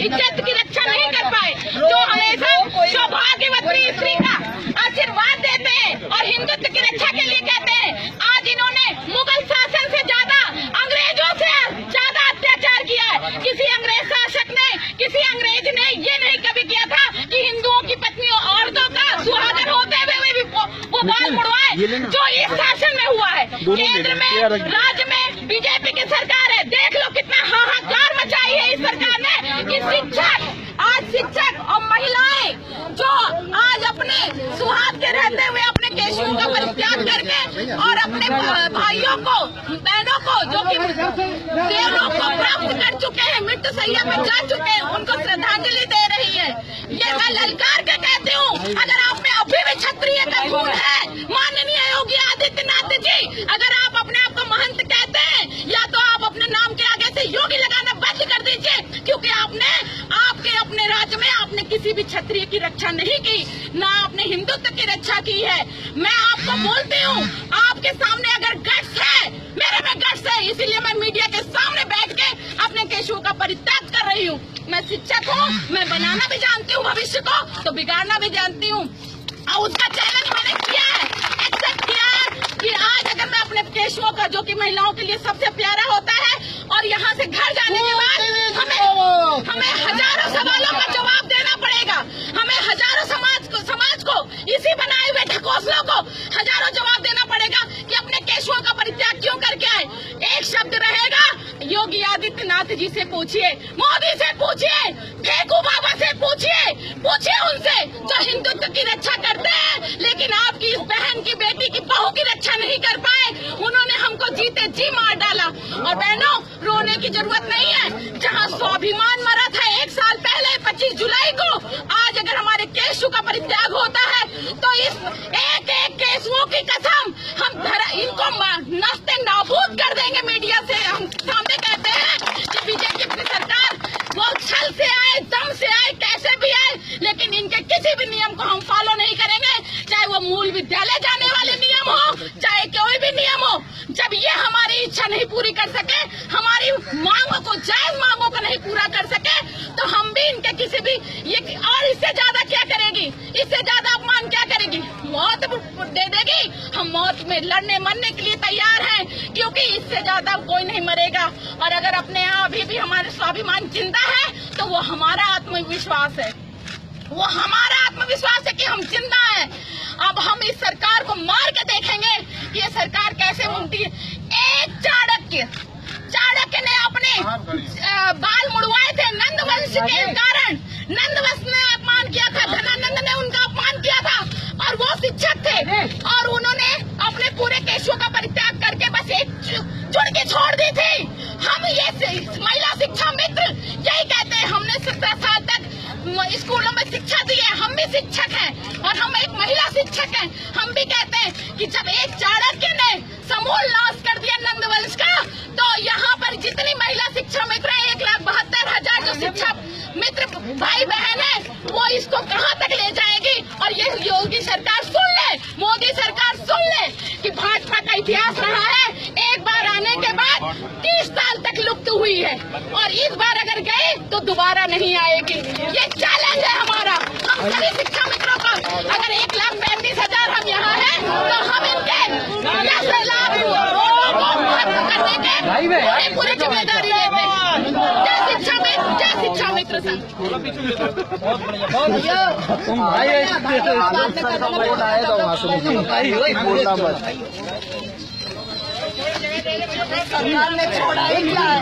इज्जत की रक्षा नहीं कर पाए, जो हमेशा सौभाग्यवती स्त्री का आशीर्वाद देते हैं और हिंदुत्व की रक्षा के लिए कहते हैं। आज इन्होंने मुगल शासन से ज्यादा, अंग्रेजों से ज्यादा अत्याचार किया है। किसी अंग्रेज शासक ने, किसी अंग्रेज ने ये नहीं कभी किया था कि हिंदुओं की पत्नियों, औरतों का सुहागन होते हुए भी वो बाल मुड़वाए, जो इस शासन में हुआ है। केंद्र में, राज्य में बीजेपी की सरकार है। देख लो कितना हाहाकार मचाई है इस सरकार ने कि शिक्षक और महिलाएं जो आज अपने सुहाग के रहते हुए अपने केशों का परित्याग करके और अपने भाइयों को, बहनों को जो कि देवलोक को प्राप्त कर चुके हैं, मृत्यु शैया में जा चुके हैं, उनको श्रद्धांजलि दे रही है। ये मैं ललकार के कहती हूँ, अगर आप में अभी भी क्षत्रिय का खून है, माननीय योगी आदित्यनाथ जी, अगर आप अपने आप को महंत कहते हैं, या तो आप अपने नाम के आगे से योगी लगाना बंद कर दीजिए, क्योंकि आपने अपने राज्य में आपने किसी भी क्षत्रिय की रक्षा नहीं की, ना आपने हिंदुत्व की रक्षा की है। मैं आपको बोलती हूँ, आपके सामने अगर गट्स है, मेरे में गट्स है, इसीलिए मैं मीडिया के सामने बैठ के अपने केशों का परित्याग कर रही हूँ। मैं शिक्षक हूँ, मैं बनाना भी जानती हूँ भविष्य को, तो बिगाड़ना भी जानती हूँ। और उसका चैलेंज मैंने किया है, एक्सेप्ट किया है कि आज अगर मैं अपने केशों का, जो कि महिलाओं के लिए सबसे प्यारा होता है, और यहाँ से घर जाने के बाद हमें हजारों सवालों का जवाब देना पड़ेगा। हमें हजारों समाज को इसी बनाए हुए ढकोसलों को हजारों जवाब देना पड़ेगा कि अपने केशों का परित्याग क्यों करके आए। एक शब्द रहेगा, योगी आदित्यनाथ जी से पूछिए, मोदी से पूछिए, फेंकू बाबा से पूछिए उनसे जो हिंदुत्व की रक्षा करते हैं, लेकिन आपकी इस बहन की, बेटी की, बहू की रक्षा नहीं कर पाए। उन्होंने हमको जीते जी मार डाला। और बहनों, रोने की जरूरत नहीं है। जहाँ स्वाभिमान मरा था 1 साल पहले 25 जुलाई को, आज अगर हमारे केशों का परित्याग होता है तो इस एक केशुओं की कसम हम इनको नस्ते नाबूद कर देंगे। मीडिया से हम सामने कहते हैं कि बीजेपी की सरकार वो छल से आए, दम से आए, कैसे भी आए, लेकिन इनके किसी भी नियम को हम फॉलो नहीं करेंगे, चाहे वो मूल विद्यालय जाने वाले नियम हो, चाहे कोई भी नियम हो। जब ये हमारी इच्छा नहीं पूरी कर सके, हमारी मांगों को, जायज मांगों को नहीं पूरा कर सके, तो हम भी इनके किसी भी ये, और इससे ज्यादा क्या करेगी, इससे ज्यादा अपमान क्या करेगी, मौत दे देगी। हम मौत में लड़ने मरने के लिए तैयार हैं, क्योंकि इससे ज्यादा कोई नहीं मरेगा। और अगर अपने यहाँ अभी भी हमारा स्वाभिमान जिंदा है, तो वो हमारा आत्मविश्वास है, वो हमारा आत्मविश्वास है कि हम जिंदा हैं। अब हम इस सरकार को मार के देखेंगे कि ये सरकार कैसे बनती है। एक चाणक्य ने अपने बाल मुड़वाए थे नंदवंश के कारण। नंदवंश ने अपमान किया था, धनानंद ने उनका अपमान किया था, और वो शिक्षक थे, और उन्होंने अपने पूरे केशों का परित्याग करके बस एक चुड़की छोड़ दी थी। हम ये महिला शिक्षा मित्र यही कहते हैं, हमने 17 साल तक स्कूलों में शिक्षा दी है, हम भी शिक्षक हैं और हम एक महिला शिक्षक हैं। हम भी कहते हैं कि जब एक चाणक्य ने समूल नाश कर दिया नंदवंश का, तो यहाँ पर जितनी महिला शिक्षा मित्र है, 1,72,000 जो शिक्षा मित्र भाई बहन है, वो इसको कहाँ तक ले जाएगी। और ये योगी सरकार सुन ले, मोदी सरकार सुन ले कि भाजपा का इतिहास रहा है, एक बार आने के बाद 30 साल तक लुप्त हुई है, और इस बार अगर गए तो दोबारा नहीं आएगी। ये चैलेंज है हमारा, हम सभी शिक्षा मित्रों का। अगर 1,35,000 हम यहाँ हैं, तो हम इनके 10 लाख वोटों को खत्म करने के पूरी जिम्मेदारी लेते हैं। जय शिक्षा मित्र संघ। सरकार ने छोड़ा ही क्या है,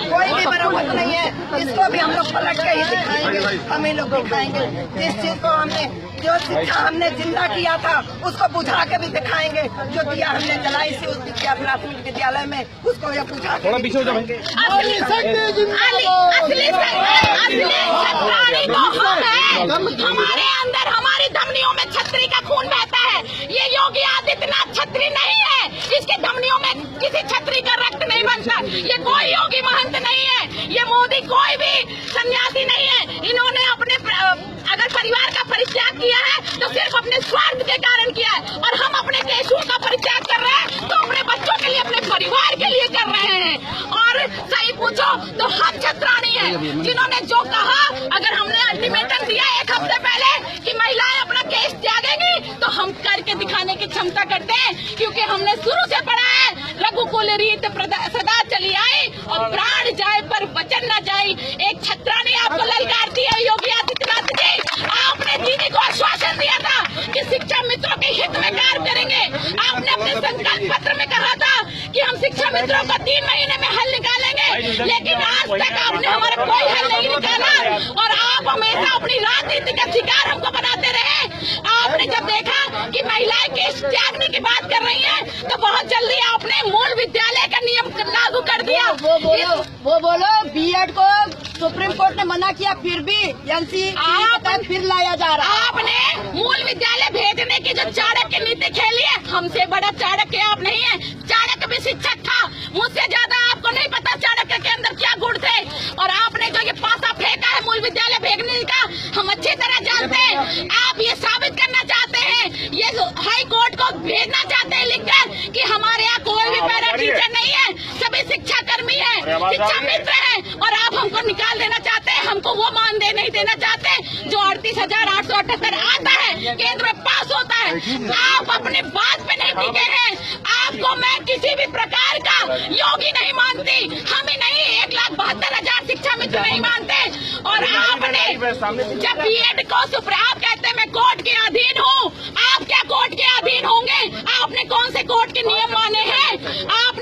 कोई भी बराबर नहीं है। इसको भी हम लोग पलट के ही दिखाएंगे, हम ही लोग दिखाएंगे। जिस चीज को हमने, जो शिक्षा हमने जिंदा किया था, उसको बुझा के भी दिखाएंगे। जो दिया हमने जलाई से उस विद्या प्राथमिक विद्यालय में, उसको ये बुझा के दिखाएंगे। हमारे अंदर, हमारी धमनियों में छतरी का खून बहता है। ये योगी आदित्यनाथ छतरी नहीं है, इसके धमनियों में किसी छतरी का रक्त नहीं बन निरंतर। ये कोई योगी महंत नहीं है, ये मोदी कोई भी सन्यासी नहीं है। इन्होंने अपने अगर परिवार का परित्याग किया है तो सिर्फ अपने स्वार्थ के कारण किया है, और हम अपने केशुओं का परित्याग कर रहे हैं तो अपने बच्चों के लिए, अपने परिवार के लिए कर रहे हैं। और सही पूछो तो हम छत्राणी है, जिन्होंने जो कहा, अगर हमने अल्टीमेटम दिया 1 हफ्ते पहले कि महिलाएं अपना केस त्यागेंगी, तो हम करके दिखाने की क्षमता करते हैं, क्योंकि हमने शुरू से पढ़ा है रघुकुल रीत सदा चली आई और प्राण जाए पर वचन न जाए। एक छत्राणी आपको ललकारती है योगी आदित्यनाथ जी। आपने दीदी को आश्वासन दिया था कि शिक्षा मित्रों के हित में कार्य करेंगे। आपने अपने संकल्प पत्र में कहा था कि हम शिक्षा मित्रों का 3 महीने में हल निकालेंगे, लेकिन आज तक आपने हमारा कोई हल नहीं निकाला और आप हमेशा अपनी राजनीति का शिकार हमको बनाते रहे। आपने जब देखा कि महिलाएं केस त्यागने की बात कर रही हैं, तो बहुत जल्दी आपने मूल विद्यालय का नियम लागू कर दिया। वो बोलो बीएड को सुप्रीम कोर्ट ने मना किया, फिर भी एनसीईआरटी फिर लाया जा रहा है। आपने मूल विद्यालय भेजने की जो चाणक्य नीति खेली है, हमसे बड़ा चाणक्य आप नहीं है। चाणक्य भी शिक्षक था, मुझसे ज्यादा आपको नहीं पता चाणक्य के अंदर क्या गुण थे। और आपने जो ये पासा फेंका है मूल विद्यालय भेजने का, हम अच्छी तरह जानते हैं। आप ये साबित करना चाहते हैं, ये हाई कोर्ट को भेजना चाहते हैं लिखकर कि हमारे यहाँ कोई भी पैरा टीचर नहीं है, सभी शिक्षा कर्मी है, शिक्षा मित्र है, और आप हमको निकाल देना चाहते हैं। हमको वो मानदेय नहीं देना चाहते जो 38,878 आता है, केंद्र में पास होता है। आप अपने बात पे नहीं टिके हैं। आपको मैं किसी भी प्रकार का योगी नहीं मानती, हम ही नहीं 1,72,000 शिक्षा मित्र नहीं मानते। और आपने जब बीएड को आप कहते हैं मैं कोर्ट के अधीन हूँ, आप क्या कोर्ट के अधीन होंगे? आपने कौन से कोर्ट के नियम माने हैं? आप